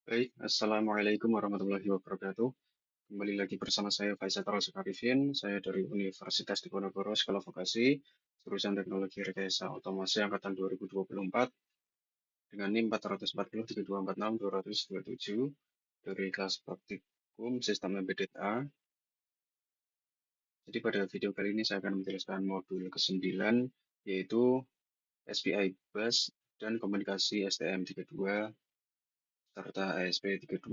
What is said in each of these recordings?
Baik, Assalamualaikum warahmatullahi wabarakatuh. Kembali lagi bersama saya Faisal Arifin. Saya dari Universitas Diponegoro, Sekolah Vokasi, jurusan Teknologi Rekayasa Otomasi Angkatan 2024, dengan NIM 440 3246 227 dari kelas praktikum Sistem Embedded A. Jadi pada video kali ini saya akan menjelaskan modul ke-9, yaitu SPI Bus dan Komunikasi STM32 serta ASP32.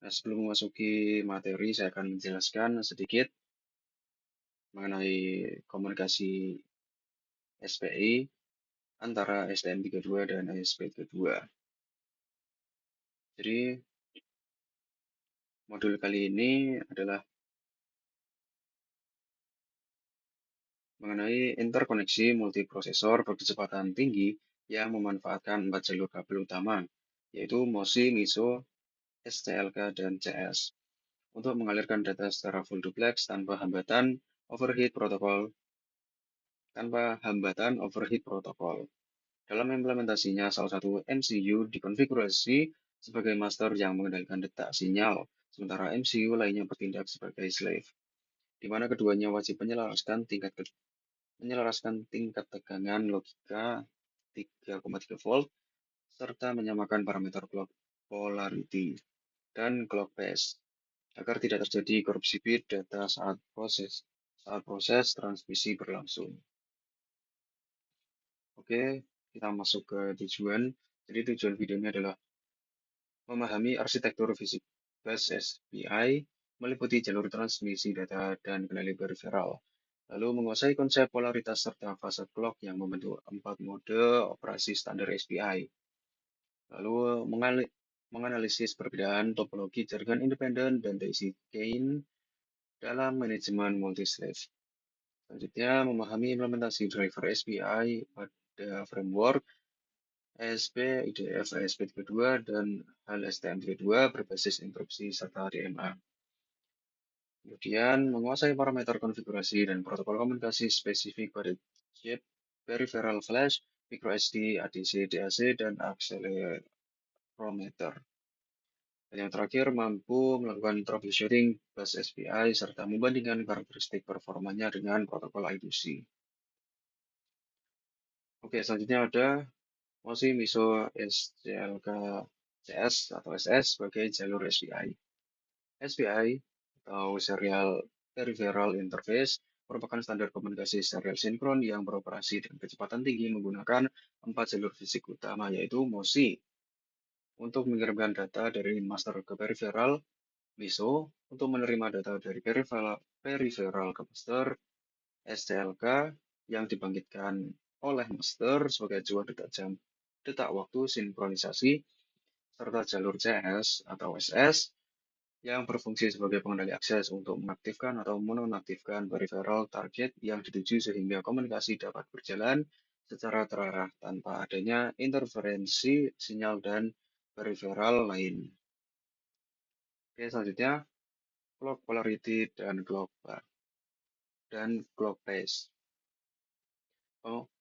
Nah, sebelum memasuki materi, saya akan menjelaskan sedikit mengenai komunikasi SPI antara STM32 dan ASP32. Jadi, modul kali ini adalah mengenai interkoneksi multiprosesor berkecepatan tinggi yang memanfaatkan 4 jalur kabel utama, yaitu MOSI, MISO, SCLK, dan CS, untuk mengalirkan data secara full duplex tanpa hambatan overhead protokol. Dalam implementasinya, salah satu MCU dikonfigurasi sebagai master yang mengendalikan detak sinyal, sementara MCU lainnya bertindak sebagai slave, di mana keduanya wajib menyelaraskan tingkat tegangan logika 3,3 volt, serta menyamakan parameter clock polarity dan clock phase, agar tidak terjadi korupsi bit data saat proses transmisi berlangsung. Oke, kita masuk ke tujuan. Jadi tujuan video ini adalah memahami arsitektur fisik bus SPI, meliputi jalur transmisi data dan kendali periferal, lalu menguasai konsep polaritas serta fase clock yang membentuk 4 mode operasi standar SPI, lalu menganalisis perbedaan topologi jaringan independen dan daisy chain dalam manajemen multi-slave. Selanjutnya, memahami implementasi driver SPI pada framework ASP, IDF, ASP32, dan hal STM32 berbasis interupsi serta DMA. Kemudian, menguasai parameter konfigurasi dan protokol komunikasi spesifik pada chip, peripheral flash, microSD, ADC, DAC, dan accelerometer. Dan yang terakhir, mampu melakukan troubleshooting bus SPI serta membandingkan karakteristik performanya dengan protokol I2C. Oke, selanjutnya ada MOSI, MISO, SCLK, CS atau SS sebagai jalur SPI. SPI atau Serial Peripheral Interface merupakan standar komunikasi serial sinkron yang beroperasi dengan kecepatan tinggi menggunakan 4 jalur fisik utama, yaitu MOSI untuk mengirimkan data dari master ke peripheral, MISO untuk menerima data dari peripheral ke master, SCLK yang dibangkitkan oleh master sebagai acuan detak waktu sinkronisasi, serta jalur CS atau SS yang berfungsi sebagai pengendali akses untuk mengaktifkan atau menonaktifkan peripheral target yang dituju sehingga komunikasi dapat berjalan secara terarah tanpa adanya interferensi sinyal dan peripheral lain. Oke, selanjutnya clock polarity dan clock phase.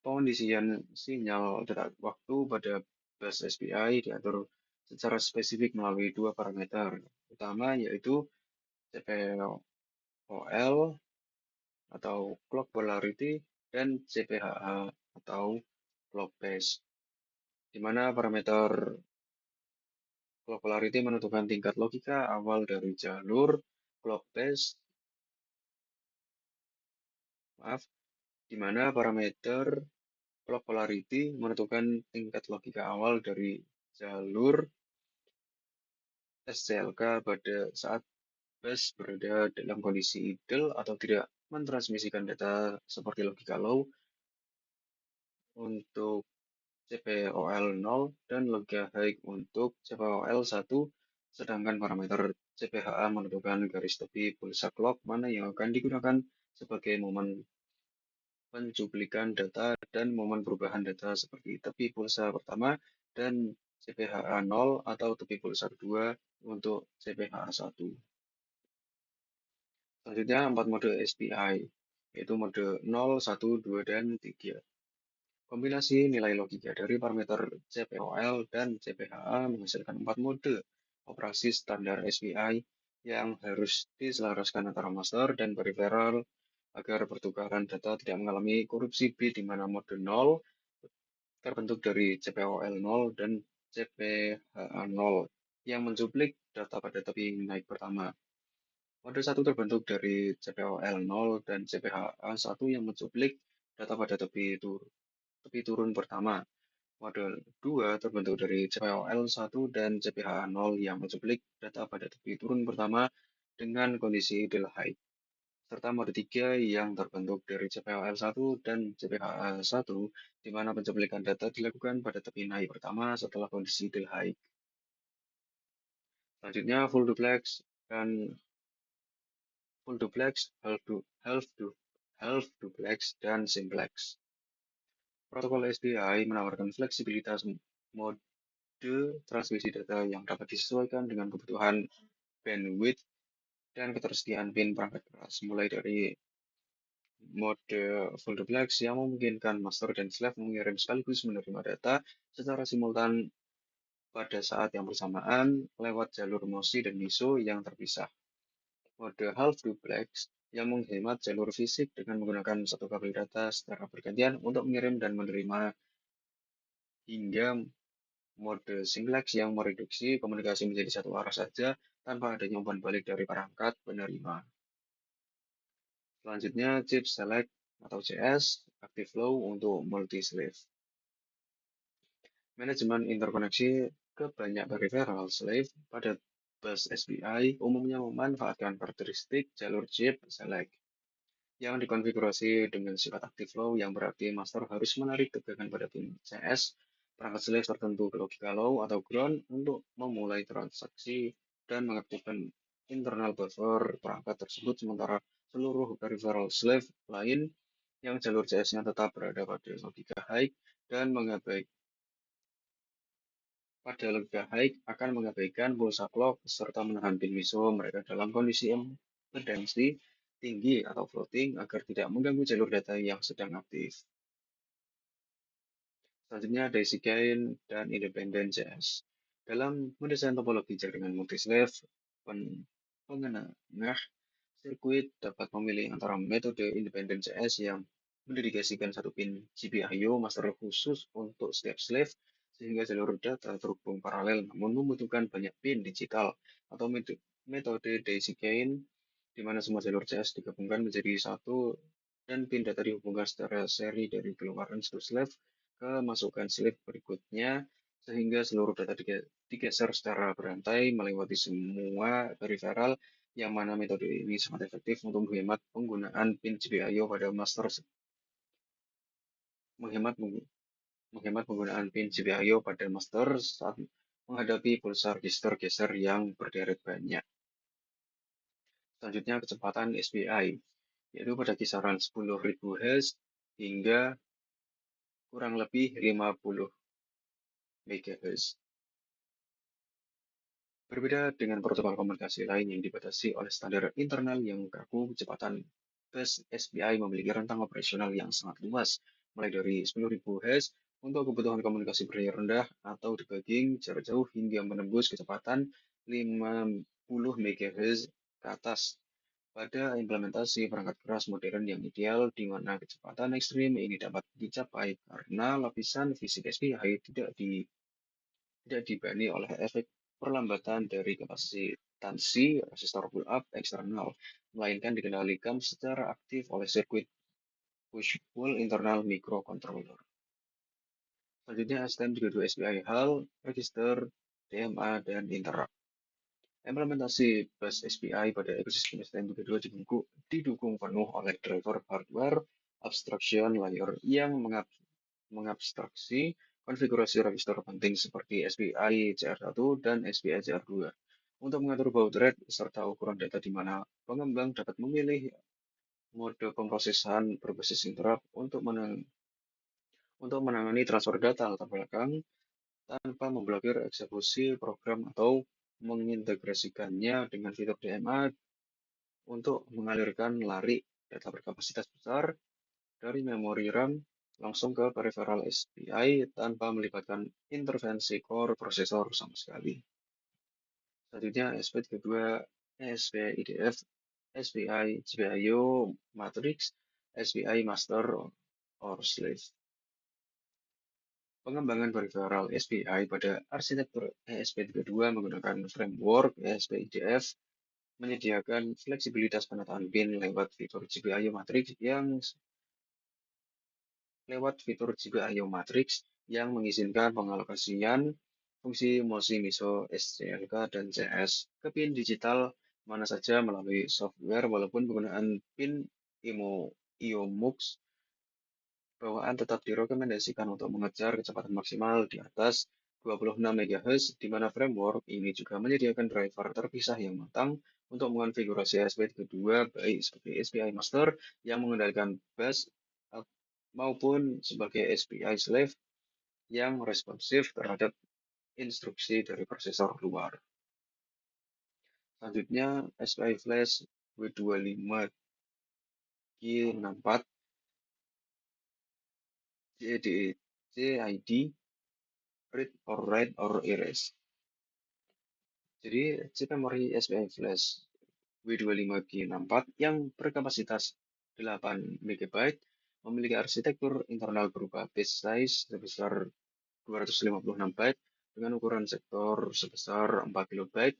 Pengondisian sinyal detak waktu pada bus SPI diatur secara spesifik melalui dua parameter utama, yaitu CPOL atau clock polarity dan CPHA atau clock phase, di mana parameter clock polarity menentukan tingkat logika awal dari jalur clock phase, di mana parameter clock polarity menentukan tingkat logika awal dari jalur SCLK pada saat bus berada dalam kondisi idle atau tidak mentransmisikan data seperti logika low untuk CPOL 0 dan logika high untuk CPOL 1, sedangkan parameter CPHA menentukan garis tepi pulsa clock mana yang akan digunakan sebagai momen pencuplikan data dan momen perubahan data seperti tepi pulsa pertama dan CPHA 0 atau tepi pulsa kedua untuk CPHA 1. Selanjutnya 4 mode SPI, yaitu mode 0, 1, 2, dan 3. Kombinasi nilai logika dari parameter CPOL dan CPHA menghasilkan 4 mode operasi standar SPI yang harus diselaraskan antara master dan peripheral agar pertukaran data tidak mengalami korupsi bit di mana mode 0 terbentuk dari CPOL 0 dan CPHA 0 yang mencuplik data pada tepi naik pertama. Mode 1 terbentuk dari CPOL 0 dan CPHA 1 yang mencuplik data pada tepi turun pertama. Mode 2 terbentuk dari CPOL 1 dan CPHA 0 yang mencuplik data pada tepi turun pertama dengan kondisi ideal height, serta mode 3 yang terbentuk dari CPOL 1 dan CPHA 1, di mana pencuplikan data dilakukan pada tepi naik pertama setelah kondisi ideal height. Selanjutnya full duplex, half duplex, dan simplex. Protokol SPI menawarkan fleksibilitas mode transmisi data yang dapat disesuaikan dengan kebutuhan bandwidth dan ketersediaan pin perangkat keras, mulai dari mode full duplex yang memungkinkan master dan slave mengirim sekaligus menerima data secara simultan pada saat yang bersamaan lewat jalur MOSI dan MISO yang terpisah. Mode half duplex yang menghemat jalur fisik dengan menggunakan satu kabel data secara bergantian untuk mengirim dan menerima, hingga mode simplex yang mereduksi komunikasi menjadi satu arah saja tanpa adanya umpan balik dari perangkat penerima. Selanjutnya, chip select atau CS, active flow untuk multi-slave. Manajemen interkoneksi ke banyak peripheral slave pada bus SPI umumnya memanfaatkan karakteristik jalur chip select yang dikonfigurasi dengan sifat active flow, yang berarti master harus menarik tegangan pada pin CS perangkat slave tertentu ke logika low atau ground untuk memulai transaksi dan mengaktifkan internal buffer perangkat tersebut, sementara seluruh peripheral slave lain yang jalur CS-nya tetap berada pada logika high akan mengabaikan pulsa clock serta menahan pin MISO mereka dalam kondisi impedansi tinggi atau floating agar tidak mengganggu jalur data yang sedang aktif. Selanjutnya, daisy chain dan independent CS. Dalam mendesain topologi jaringan multislave, penengah sirkuit dapat memilih antara metode independent CS yang mendedikasikan satu pin GPIO master khusus untuk setiap slave sehingga jalur data terhubung paralel namun membutuhkan banyak pin digital, atau metode daisy chain di mana semua jalur CS digabungkan menjadi satu dan pin data dihubungkan secara seri dari keluaran satu slave ke masukan slave berikutnya sehingga seluruh data digeser secara berantai melewati semua peripheral, yang mana metode ini sangat efektif untuk menghemat penggunaan pin GPIO pada master saat menghadapi pulsar register geser yang berderet banyak. Selanjutnya, kecepatan SPI, yaitu pada kisaran 10.000 Hz hingga kurang lebih 50 MHz. Berbeda dengan protokol komunikasi lain yang dibatasi oleh standar internal yang kaku, kecepatan bus SPI memiliki rentang operasional yang sangat luas, mulai dari 10.000 Hz untuk kebutuhan komunikasi berlayar rendah atau debugging jarak jauh hingga menembus kecepatan 50 MHz ke atas pada implementasi perangkat keras modern yang ideal, di mana kecepatan ekstrim ini dapat dicapai karena lapisan fisik SPI tidak dibani oleh efek perlambatan dari kapasitansi resistor pull-up eksternal, melainkan dikendalikan secara aktif oleh sirkuit push-pull internal microcontroller. Selanjutnya, STM32 SPI Hall, register, DMA, dan interrupt. Implementasi bus SPI pada ekosistem STM32 didukung penuh oleh driver hardware abstraction layer yang mengabstraksi konfigurasi register penting seperti SPI CR1 dan SPI CR2 untuk mengatur baud rate serta ukuran data, di mana pengembang dapat memilih mode pemrosesan berbasis interrupt untuk menangani transfer data latar belakang tanpa memblokir eksekusi program atau mengintegrasikannya dengan fitur DMA untuk mengalirkan lari data berkapasitas besar dari memori RAM langsung ke peripheral SPI tanpa melibatkan intervensi core prosesor sama sekali. Selanjutnya aspek kedua, SPI IDF, SPI GPIO matrix, SPI master or slave. Pengembangan peripheral SPI pada arsitektur ESP32 menggunakan framework ESP-IDF menyediakan fleksibilitas penataan pin lewat fitur GPIO matrix yang mengizinkan pengalokasian fungsi MOSI, MISO, SCLK, dan CS ke pin digital mana saja melalui software walaupun penggunaan pin IOMUX bawaan tetap direkomendasikan untuk mengejar kecepatan maksimal di atas 26 MHz, di mana framework ini juga menyediakan driver terpisah yang matang untuk mengonfigurasi SPI kedua, baik sebagai SPI master yang mengendalikan bus maupun sebagai SPI slave yang responsif terhadap instruksi dari prosesor luar. Selanjutnya, SPI flash W25G64 JDC ID read or write or erase. Jadi, chip memori SPI flash W25G64 yang berkapasitas 8 MB memiliki arsitektur internal berupa base size sebesar 256 byte dengan ukuran sektor sebesar 4 KB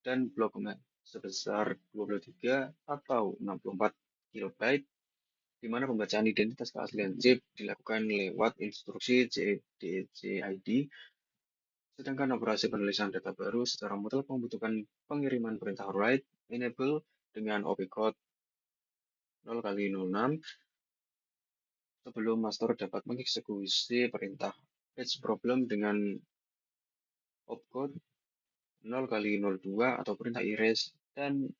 dan blok sebesar 23 atau 64 KB, di mana pembacaan identitas keaslian chip dilakukan lewat instruksi JDCID, sedangkan operasi penulisan data baru secara mutlak membutuhkan pengiriman perintah write enable dengan opcode 0x06 sebelum master dapat mengeksekusi perintah fetch problem dengan opcode 0x02 atau perintah erase, dan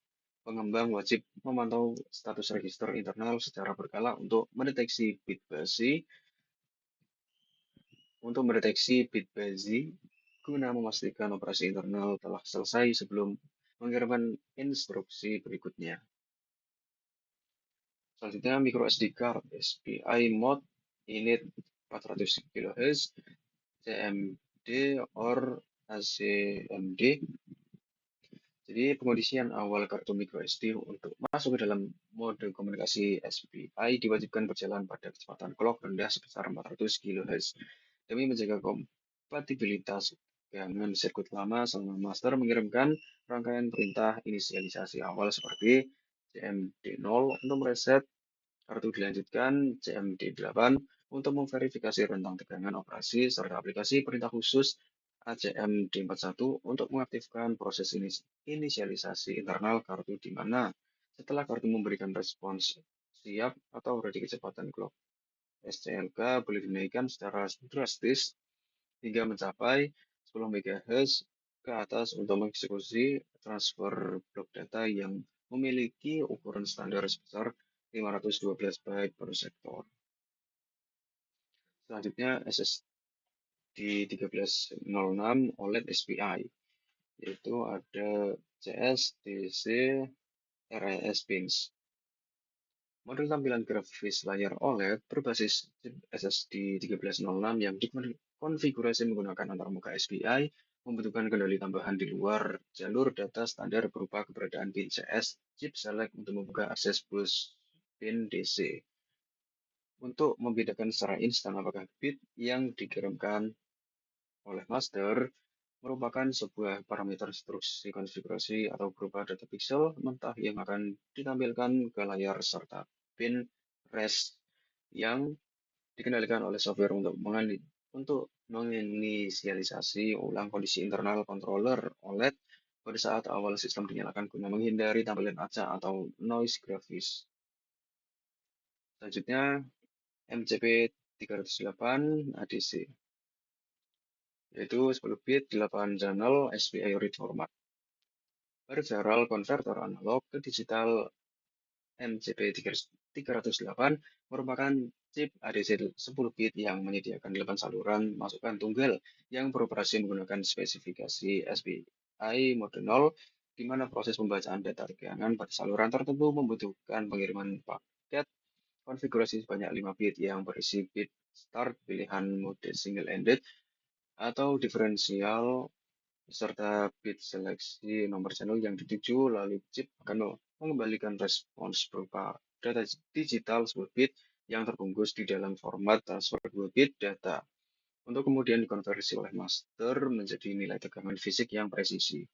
pengembang wajib memantau status register internal secara berkala untuk mendeteksi bit busy guna memastikan operasi internal telah selesai sebelum mengirimkan instruksi berikutnya. Selanjutnya, micro SD card SPI mode init 400 kHz CMD or ACMD. Jadi pengondisian awal kartu micro SD untuk masuk ke dalam mode komunikasi SPI diwajibkan berjalan pada kecepatan clock rendah sebesar 400 kHz demi menjaga kompatibilitas dengan sirkuit lama selama master mengirimkan rangkaian perintah inisialisasi awal seperti CMD0 untuk mereset kartu, dilanjutkan CMD8 untuk memverifikasi rentang tegangan operasi serta aplikasi perintah khusus ACMD41 untuk mengaktifkan proses inisialisasi internal kartu, di mana setelah kartu memberikan respons siap atau ready, kecepatan clock SCLK boleh dinaikkan secara drastis hingga mencapai 10 MHz ke atas untuk mengeksekusi transfer blok data yang memiliki ukuran standar sebesar 512 byte per sektor. Selanjutnya SSD 1306 OLED SPI, yaitu ada CS, DC, RIS pins. Model tampilan grafis layar OLED berbasis chip SSD 1306 yang dikonfigurasi menggunakan antarmuka SPI membutuhkan kendali tambahan di luar jalur data standar berupa keberadaan pin CS chip select untuk membuka akses bus pin DC. Untuk membedakan secara instan apakah bit yang dikirimkan oleh master merupakan sebuah parameter instruksi konfigurasi atau berupa data pixel mentah yang akan ditampilkan ke layar serta pin res yang dikendalikan oleh software untuk menginisialisasi ulang kondisi internal controller OLED pada saat awal sistem dinyalakan guna menghindari tampilan acak atau noise grafis. Selanjutnya, MCP 308 ADC, yaitu 10 bit 8 channel SPI read format. Peripheral converter analog ke digital MCP 308 merupakan chip ADC 10 bit yang menyediakan 8 saluran masukan tunggal yang beroperasi menggunakan spesifikasi SPI mode 0, di mana proses pembacaan data tegangan pada saluran tertentu membutuhkan pengiriman paket konfigurasi sebanyak 5 bit yang berisi bit start pilihan mode single-ended atau diferensial beserta bit seleksi nomor channel yang dituju, lalu chip akan mengembalikan respons berupa data digital 10 bit yang terbungkus di dalam format transfer 2 bit data untuk kemudian dikonversi oleh master menjadi nilai tegangan fisik yang presisi.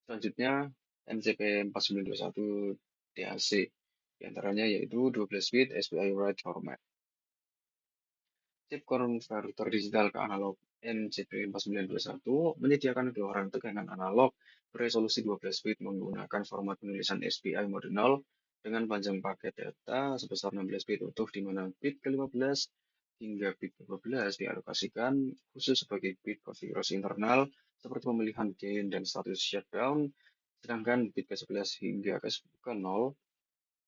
Selanjutnya, MCP 4921 DAC, diantaranya yaitu 12 bit SPI write format. Chip konverter digital ke analog MCP 4921 menyediakan keluaran tekanan analog beresolusi 12 bit menggunakan format penulisan SPI mode 0 dengan panjang paket data sebesar 16 bit utuh di mana bit ke-15 hingga bit ke-12 dialokasikan khusus sebagai bit konfigurasi internal seperti pemilihan gain dan status shutdown, sedangkan bit ke-11 hingga ke-0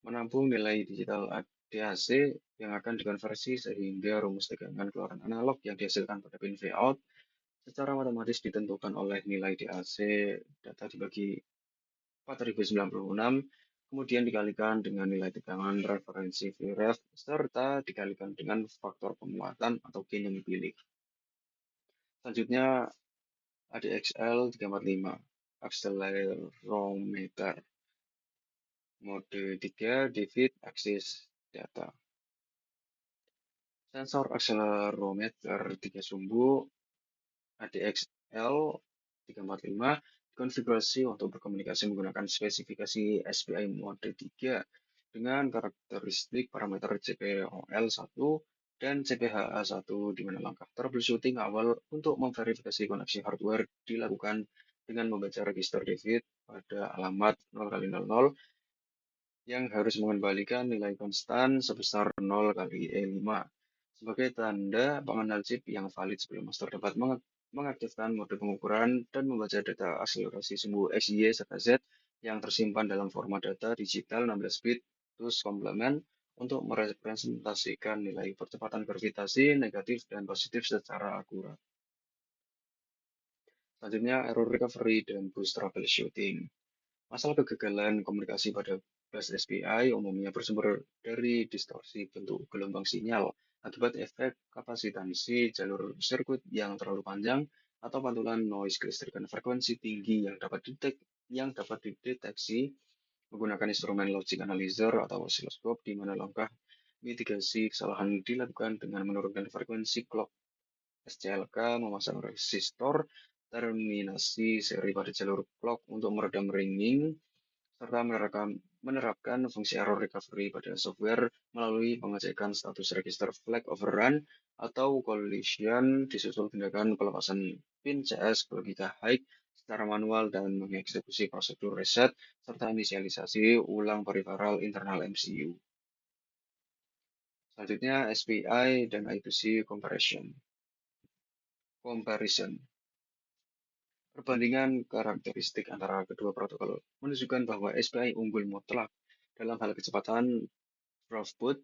menampung nilai digital DAC yang akan dikonversi sehingga rumus tegangan keluaran analog yang dihasilkan pada pin Vout secara matematis ditentukan oleh nilai DAC data dibagi 4096, kemudian dikalikan dengan nilai tegangan referensi Vref serta dikalikan dengan faktor penguatan atau gain yang dipilih. Selanjutnya ADXL 345 accelerometer mode 3 David Axis Data. Sensor accelerometer 3 sumbu ADXL 345 dikonfigurasi untuk berkomunikasi menggunakan spesifikasi SPI mode 3 dengan karakteristik parameter CPOL1 dan CPHA1 di mana langkah troubleshooting awal untuk memverifikasi koneksi hardware dilakukan dengan membaca register David pada alamat 0x00 yang harus mengembalikan nilai konstan sebesar 0 kali E5 sebagai tanda pengenal chip yang valid sebelum master dapat mengaktifkan mode pengukuran dan membaca data akselerasi sumbu X, Y, serta Z yang tersimpan dalam format data digital 16 bit terus komplement untuk merepresentasikan nilai percepatan gravitasi negatif dan positif secara akurat. Selanjutnya, error recovery dan boost troubleshooting. Masalah kegagalan komunikasi pada bus SPI umumnya bersumber dari distorsi bentuk gelombang sinyal akibat efek kapasitansi jalur sirkuit yang terlalu panjang atau pantulan noise kelistrikan frekuensi tinggi yang dapat dideteksi menggunakan instrumen logic analyzer atau oscilloscope di mana langkah mitigasi kesalahan dilakukan dengan menurunkan frekuensi clock SCLK, memasang resistor terminasi seri pada jalur clock untuk meredam ringing, serta menerapkan fungsi error recovery pada software melalui pengecekan status register flag overrun atau collision disusul tindakan pelepasan pin CS ke logika high secara manual dan mengeksekusi prosedur reset serta inisialisasi ulang peripheral internal MCU. Selanjutnya SPI dan I2C comparison. Perbandingan karakteristik antara kedua protokol menunjukkan bahwa SPI unggul mutlak dalam hal kecepatan throughput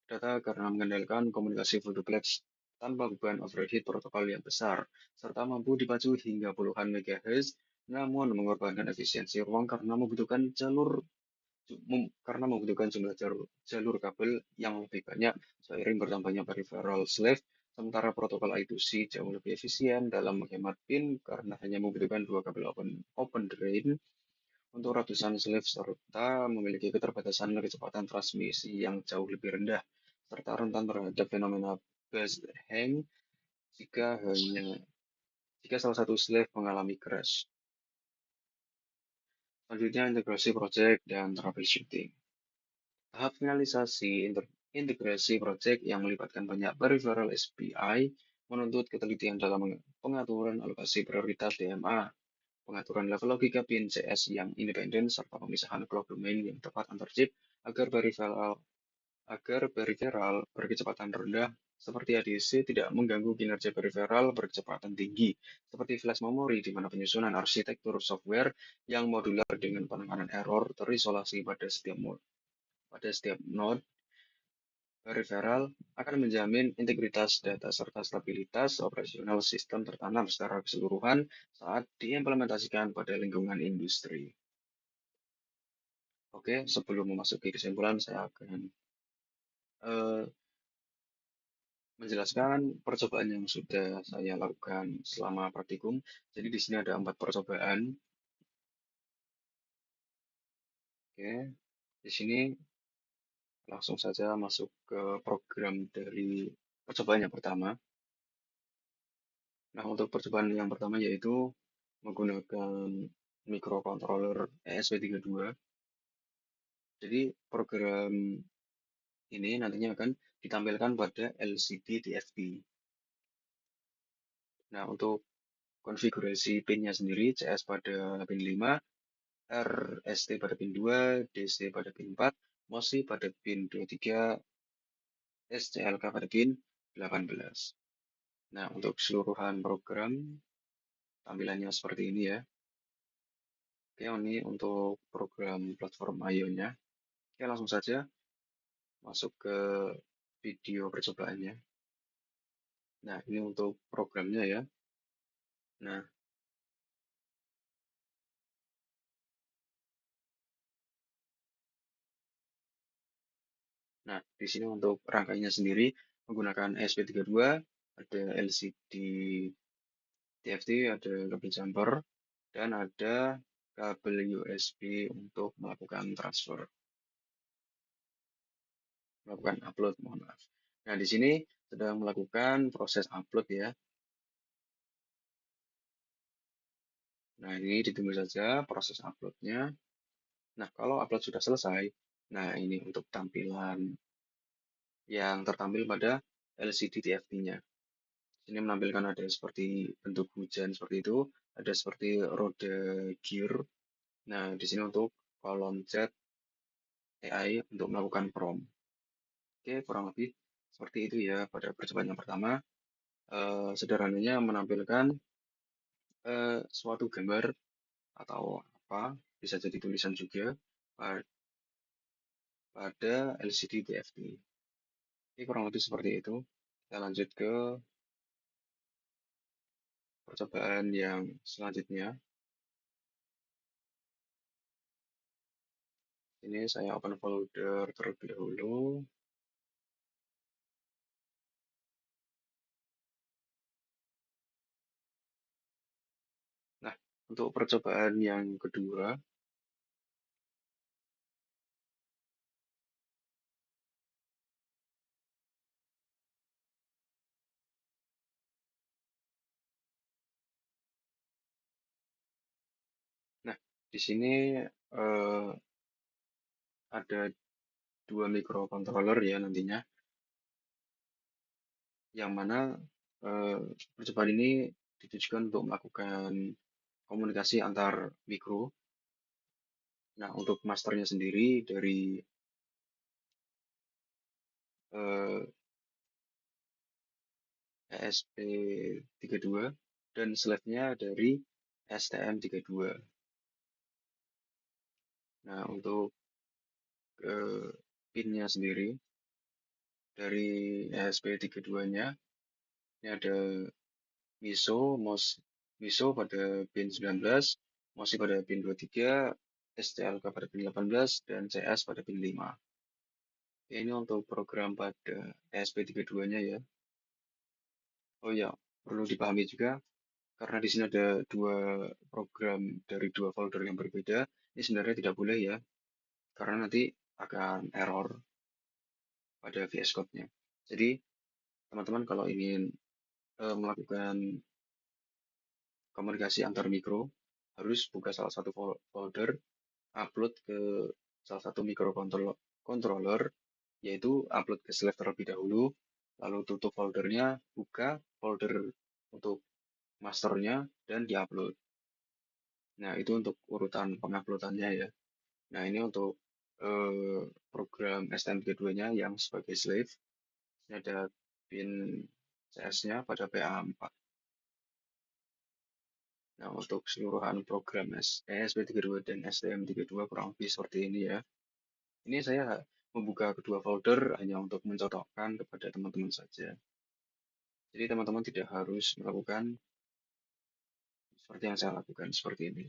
data karena mengandalkan komunikasi full duplex tanpa beban overhead protokol yang besar, serta mampu dipacu hingga puluhan MHz, namun mengorbankan efisiensi ruang karena membutuhkan jumlah jalur kabel yang lebih banyak seiring bertambahnya peripheral slave. Sementara protokol I2C jauh lebih efisien dalam menghemat pin karena hanya membutuhkan dua kabel open drain untuk ratusan slave serta memiliki keterbatasan kecepatan transmisi yang jauh lebih rendah serta rentan terhadap fenomena bus hang jika salah satu slave mengalami crash. Selanjutnya integrasi project dan troubleshooting. Tahap finalisasi integrasi project yang melibatkan banyak peripheral SPI menuntut ketelitian dalam pengaturan alokasi prioritas DMA, pengaturan level logika pin CS yang independen, serta pemisahan clock domain yang tepat antar chip agar peripheral berkecepatan rendah seperti ADC tidak mengganggu kinerja peripheral berkecepatan tinggi, seperti flash memory di mana penyusunan arsitektur software yang modular dengan penanganan error terisolasi pada setiap node peripheral akan menjamin integritas data serta stabilitas operasional sistem tertanam secara keseluruhan saat diimplementasikan pada lingkungan industri. Oke, sebelum memasuki kesimpulan, saya akan eh, menjelaskan percobaan yang sudah saya lakukan selama praktikum. Jadi di sini ada 4 percobaan. Oke, di sini langsung saja masuk ke program dari percobaan yang pertama. Nah, untuk percobaan yang pertama yaitu menggunakan microcontroller ESP32. Jadi program ini nantinya akan ditampilkan pada LCD TFT. Nah, untuk konfigurasi pinnya sendiri, CS pada pin 5, RST pada pin 2, DC pada pin 4, MOSI pada pin 23, SCLK pada pin 18. Nah, untuk keseluruhan program, tampilannya seperti ini ya. Oke, ini untuk program platform IO-nya. Oke, langsung saja masuk ke video percobaannya. Nah, ini untuk programnya ya. Nah, di sini untuk rangkainya sendiri menggunakan ESP32, ada LCD TFT, ada kabel jumper, dan ada kabel USB untuk melakukan transfer, melakukan upload, mohon maaf. Nah, di sini sedang melakukan proses upload ya. Nah, ini ditunggu saja proses uploadnya. Nah, kalau upload sudah selesai, nah ini untuk tampilan yang tertampil pada LCD TFT-nya. Ini menampilkan ada seperti bentuk hujan seperti itu, ada seperti roda gear. Nah, di sini untuk kolom chat AI untuk melakukan prompt. Oke, kurang lebih seperti itu ya pada percobaan yang pertama. Sederhananya menampilkan suatu gambar atau apa, bisa jadi tulisan juga pada LCD TFT. Oke, kurang lebih seperti itu. Kita lanjut ke percobaan yang selanjutnya. Ini saya open folder terlebih dahulu. Nah, untuk percobaan yang kedua, nah di sini eh, ada dua microcontroller ya nantinya, yang mana eh, percobaan ini ditujukan untuk melakukan komunikasi antar mikro. Nah, untuk masternya sendiri dari eh, ESP32 dan slave-nya dari STM32. Nah, untuk pin-nya sendiri dari ESP32-nya ini ada MISO pada pin 19, MOSI pada pin 23, STLK pada pin 18, dan CS pada pin 5. Ini untuk program pada ESP32-nya ya. Oh ya, perlu dipahami juga karena di sini ada dua program dari dua folder yang berbeda. Ini sebenarnya tidak boleh ya, karena nanti akan error pada VS Code-nya. Jadi, teman-teman kalau ingin melakukan komunikasi antar mikro, harus buka salah satu folder, upload ke salah satu microcontroller, yaitu upload ke Slack terlebih dahulu, lalu tutup foldernya, buka folder untuk masternya, dan diupload. Nah, itu untuk urutan penguploadannya ya. Nah, ini untuk program STM32-nya yang sebagai slave. Ini ada pin CS-nya pada PA4. Nah, untuk keseluruhan program ESP32 dan STM32 kurang lebih seperti ini ya. Ini saya membuka kedua folder hanya untuk mencocokkan kepada teman-teman saja. Jadi teman-teman tidak harus melakukan seperti yang saya lakukan seperti ini.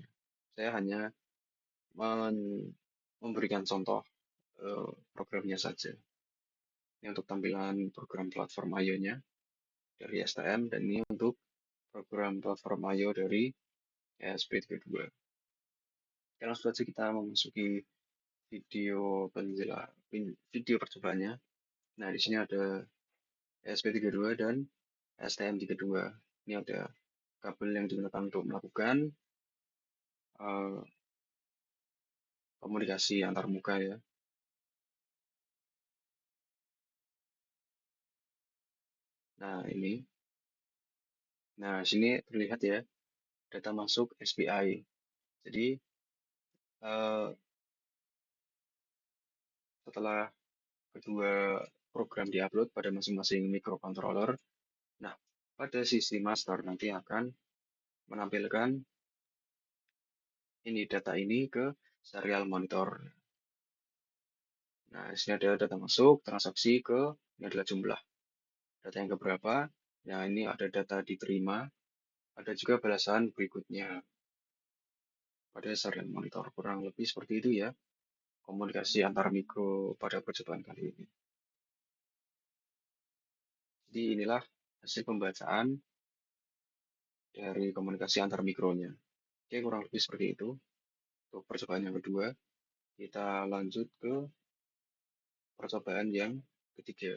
Saya hanya memberikan contoh programnya saja. Ini untuk tampilan program platform IO-nya dari STM, dan ini untuk program platform IO dari ESP32. Oke, langsung saja kita memasuki video percobaannya. Nah, di sini ada ESP32 dan STM32. Ini ada kabel yang digunakan untuk melakukan komunikasi antar muka ya. Nah, ini. Nah, sini terlihat ya, data masuk SPI. Jadi, setelah kedua program diupload pada masing-masing microcontroller, nah, pada sisi master nanti akan menampilkan ini data ini ke serial monitor. Nah, di sini ada data masuk, transaksi ke, ini adalah jumlah. Data yang keberapa? Nah, ini ada data diterima, ada juga balasan berikutnya pada serial monitor. Kurang lebih seperti itu ya, komunikasi antar mikro pada percobaan kali ini. Jadi inilah hasil pembacaan dari komunikasi antar mikronya. Oke, kurang lebih seperti itu. Untuk percobaan yang kedua, kita lanjut ke percobaan yang ketiga.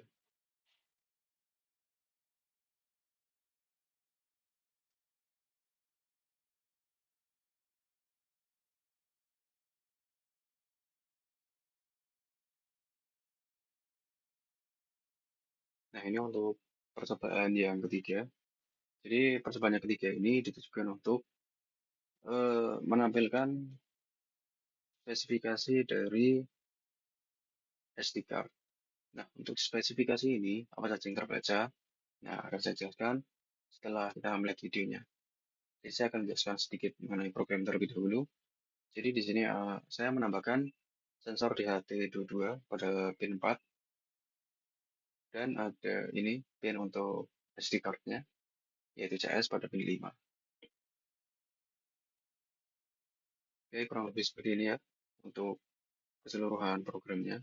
Nah, ini untuk percobaan yang ketiga. Jadi, percobaan yang ketiga ini ditujukan untuk menampilkan spesifikasi dari SD card. Nah, untuk spesifikasi ini, apa saja yang terbaca? Nah, akan saya jelaskan setelah kita melihat videonya. Jadi, saya akan menjelaskan sedikit mengenai program terlebih dahulu. Jadi, di sini saya menambahkan sensor DHT22 pada pin 4, dan ada ini pin untuk SD card-nya, yaitu CS pada pin 5. Oke, kurang lebih seperti ini ya untuk keseluruhan programnya.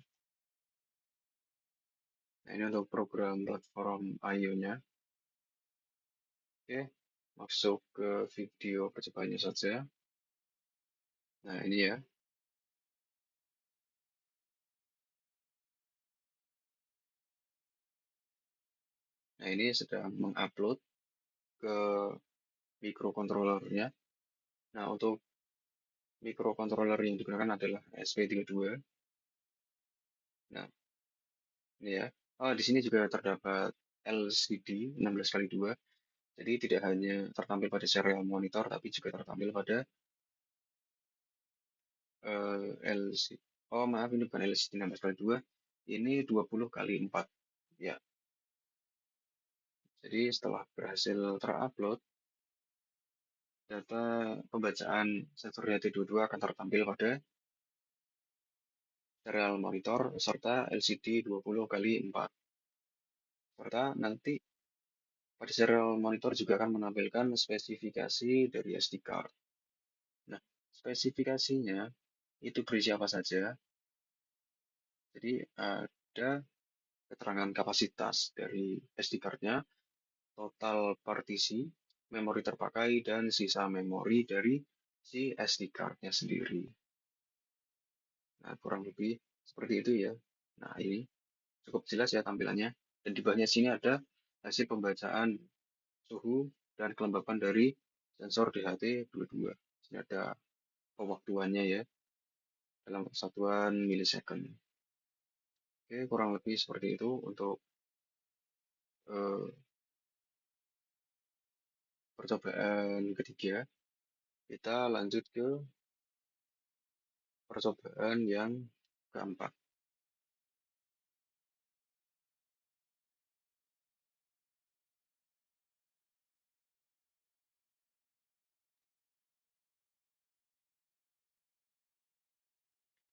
Nah, ini untuk program platform IO-nya. Oke, masuk ke video percobaannya saja. Nah, ini ya. Nah, ini sedang mengupload ke microcontrollernya. Nah, untuk microcontroller yang digunakan adalah SP32. Nah, ini ya. Oh, di sini juga terdapat LCD 16x2. Jadi tidak hanya tertampil pada serial monitor, tapi juga tertampil pada LCD. Oh, maaf, ini bukan LCD 16x2. Ini 20x4. Ya, jadi setelah berhasil terupload, data pembacaan sensor DHT22 akan tertampil pada serial monitor serta LCD 20x4. Serta nanti pada serial monitor juga akan menampilkan spesifikasi dari SD card. Nah, spesifikasinya itu berisi apa saja? Jadi ada keterangan kapasitas dari SD card-nya, total partisi, memori terpakai, dan sisa memori dari si SD card-nya sendiri. Nah, kurang lebih seperti itu ya. Nah, ini cukup jelas ya tampilannya. Dan di bawahnya sini ada hasil pembacaan suhu dan kelembapan dari sensor DHT22. Sini ada pewaktuannya ya, dalam persatuan milisecond. Oke, kurang lebih seperti itu untuk eh, percobaan ketiga. Kita lanjut ke percobaan yang keempat.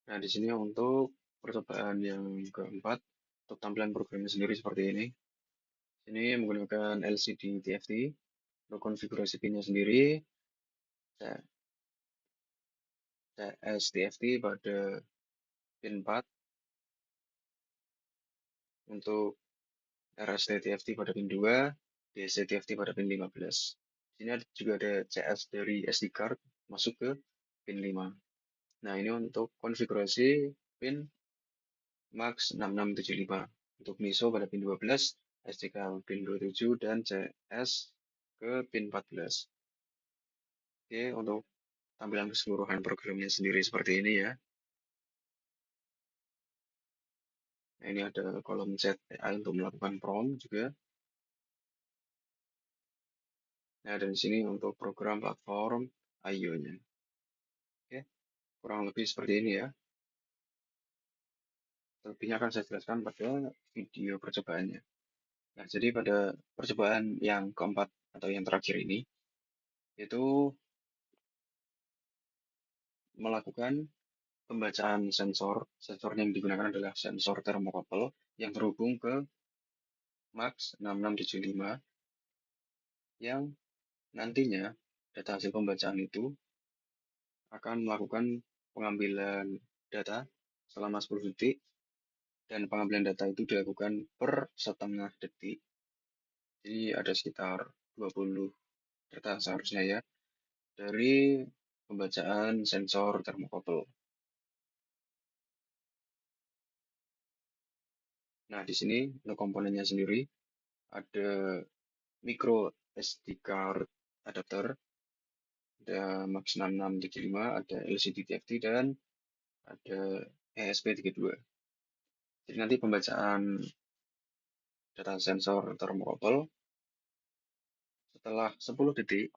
Nah, di sini untuk percobaan yang keempat, untuk tampilan programnya sendiri seperti ini. Ini menggunakan LCD TFT. Untuk konfigurasi pinnya sendiri, CS TFT pada pin 4 untuk RST-TFT pada pin 2, DSC-TFT pada pin 15. Di sini juga ada CS dari SD card masuk ke pin 5. Nah, ini untuk konfigurasi pin MAX 6675. Untuk MISO pada pin 12, SD card pin 27, dan CS ke pin 14. Oke, untuk tampilan keseluruhan programnya sendiri seperti ini ya. Nah, ini ada kolom chat AI untuk melakukan prompt juga. Nah, dan di sini untuk program platform IO-nya. Oke, kurang lebih seperti ini ya. Selebihnya akan saya jelaskan pada video percobaannya. Nah, jadi pada percobaan yang keempat atau yang terakhir ini, itu melakukan pembacaan sensor. Sensor yang digunakan adalah sensor thermocouple yang terhubung ke MAX 6675 yang nantinya data hasil pembacaan itu akan melakukan pengambilan data selama 10 detik, dan pengambilan data itu dilakukan per setengah detik. Jadi ada sekitar 20 data seharusnya ya, dari pembacaan sensor thermocouple. Nah, di sini untuk komponennya sendiri ada micro SD card adapter, ada MAX 6675, ada LCD TFT, dan ada ESP32. Jadi nanti pembacaan data sensor thermocouple setelah 10 detik,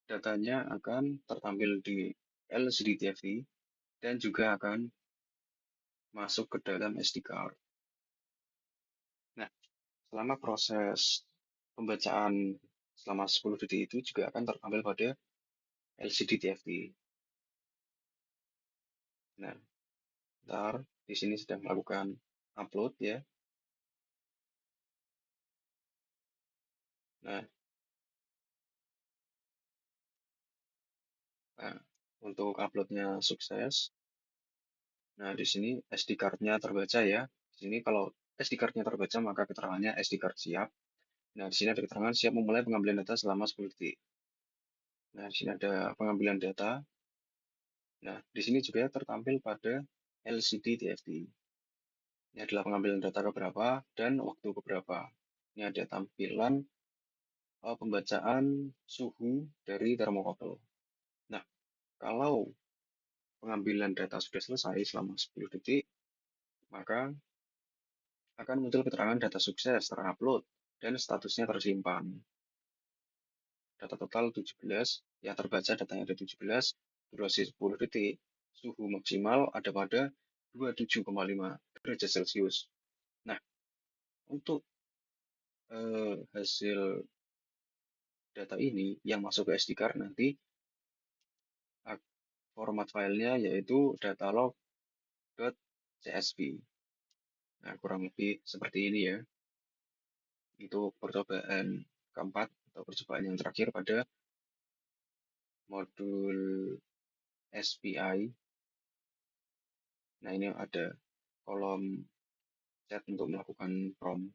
datanya akan tertampil di LCD TFT dan juga akan masuk ke dalam SD card. Nah, selama proses pembacaan selama 10 detik itu juga akan tertampil pada LCD TFT. Nah, ntar di sini sedang melakukan upload ya. Nah, untuk uploadnya sukses. Nah, di sini SD card-nya terbaca ya. Di sini kalau SD card-nya terbaca, maka keterangannya SD card siap. Nah, di sini ada keterangan siap memulai pengambilan data selama 10 detik. Nah, di sini ada pengambilan data. Nah, di sini juga tertampil pada LCD TFT. Ini adalah pengambilan data keberapa dan waktu keberapa. Ini ada tampilan pembacaan suhu dari thermocouple. Nah, kalau pengambilan data sudah selesai selama 10 detik, maka akan muncul keterangan data sukses terupload dan statusnya tersimpan. Data total 17, yang terbaca datanya ada 17, durasi 10 detik, suhu maksimal ada pada 27,5 derajat Celcius. Nah, untuk hasil data ini yang masuk ke SD card nanti format filenya yaitu datalog.csv. Nah, kurang lebih seperti ini ya. Untuk percobaan keempat atau percobaan yang terakhir pada modul SPI. Nah, ini ada kolom chat untuk melakukan prompt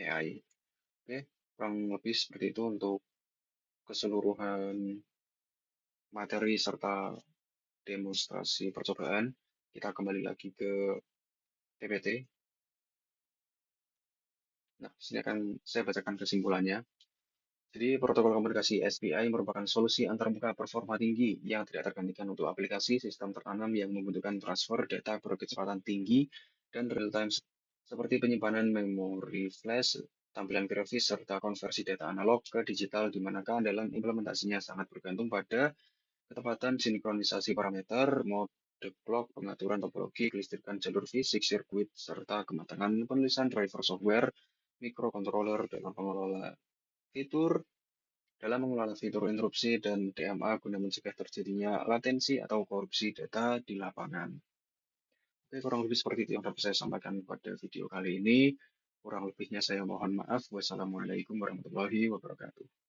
AI. Oke, kurang lebih seperti itu untuk keseluruhan materi serta demonstrasi percobaan. Kita kembali lagi ke PPT. Nah, sini akan saya bacakan kesimpulannya. Jadi, protokol komunikasi SPI merupakan solusi antarmuka performa tinggi yang tidak tergantikan untuk aplikasi sistem tertanam yang membutuhkan transfer data berkecepatan tinggi dan real-time seperti penyimpanan memori flash, tampilan grafis, serta konversi data analog ke digital, di mana keandalan implementasinya sangat bergantung pada ketepatan sinkronisasi parameter, mode clock, pengaturan topologi, kelistrikan jalur fisik, sirkuit, serta kematangan penulisan driver software, microcontroller dalam mengelola fitur interupsi dan DMA guna mencegah terjadinya latensi atau korupsi data di lapangan. Oke, kurang lebih seperti itu yang dapat saya sampaikan pada video kali ini. Kurang lebihnya saya mohon maaf. Wassalamualaikum warahmatullahi wabarakatuh.